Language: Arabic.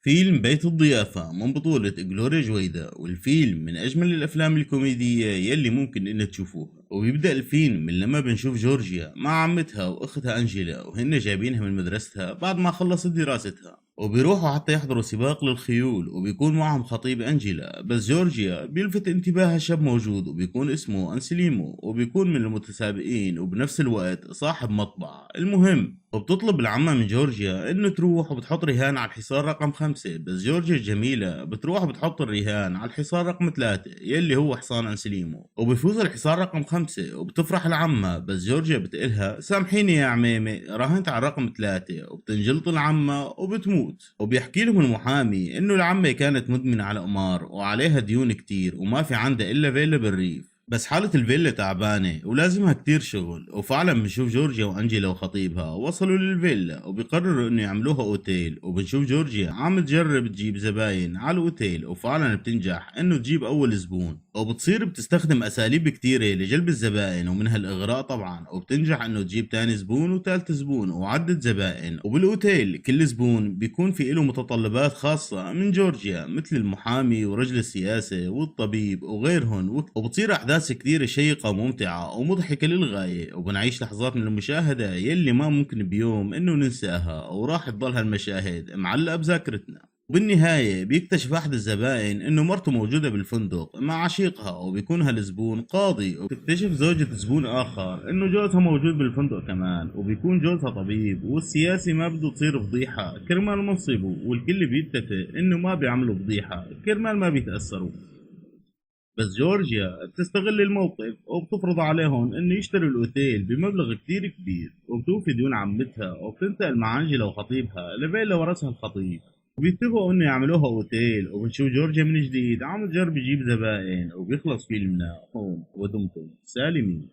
فيلم بيت الضيافة من بطولة جلوريا جويدة، والفيلم من أجمل الأفلام الكوميدية يلي ممكن إن تشوفوها. وبيبدأ الفيلم من لما بنشوف جورجيا مع عمتها وأختها أنجيلا وهن جايبينها من مدرستها بعد ما خلصت دراستها، وبيروحوا حتى يحضروا سباق للخيول وبيكون معهم خطيب أنجيلا. بس جورجيا بيلفت انتباهها شاب موجود وبيكون اسمه أنسليمو، وبيكون من المتسابقين وبنفس الوقت صاحب مطبعة. المهم وبتطلب العمة من جورجيا انه تروح وبتحط رهان على الحصان رقم 5، بس جورجيا الجميلة بتروح وبتحط الرهان على الحصان رقم 3 يلي هو حصان انسليمو، وبيفوز الحصان رقم 5 وبتفرح العمة. بس جورجيا بتقلها سامحيني يا عميمة، راهنت على الرقم 3، وبتنجلط العمة وبتموت. وبيحكي لهم المحامي انه العمة كانت مدمنة على قمار وعليها ديون كتير وما في عندها الا فيلا بالريف، بس حالة الفيلا تعبانة ولازمها كتير شغل. وفعلا بنشوف جورجيا وأنجيلا وخطيبها وصلوا للفيلا وبيقرروا انه يعملوها اوتيل، وبنشوف جورجيا عم تجرب تجيب زباين على الاوتيل وفعلا بتنجح انه تجيب اول زبون، وبتصير بتستخدم اساليب كتيرة لجلب الزبائن ومنها الاغراء طبعا، وبتنجح انه تجيب تاني زبون وتالت زبون وعدة زبائن. وبالاوتيل كل زبون بيكون في له متطلبات خاصة من جورجيا مثل المحامي ورجل السياسة والطبيب وغيرهن، وبتصير احداث كتير شيقة وممتعة ومضحكة للغاية، وبنعيش لحظات من المشاهدة يلي ما ممكن بيوم انه ننساها وراح تضل هالمشاهد معلقة بذاكرتنا. وبالنهاية بيكتشف أحد الزبائن إنه مرته موجودة بالفندق مع عشيقها، وبيكون هالزبون قاضي، وبتكتشف زوجة زبون آخر إنه جوزها موجود بالفندق كمان، وبيكون جوزها طبيب، والسياسي ما بده تصير فضيحة كرمال منصبه، والكل بيتفق إنه ما بيعملوا فضيحة كرمال ما بيتأثروا. بس جورجيا بتستغل الموقف وبتفرض عليهم انه يشتروا الاوتيل بمبلغ كتير كبير، وبتوفي ديون عمتها وبتنتقل مع انجيلا وخطيبها لفيلا ورثها الخطيب، وبيتفقوا انه يعملوها اوتيل. وبنشوف جورجيا من جديد عم تجرب يجيب زبائن، وبيخلص فيلمنا هون ودمتم سالمين.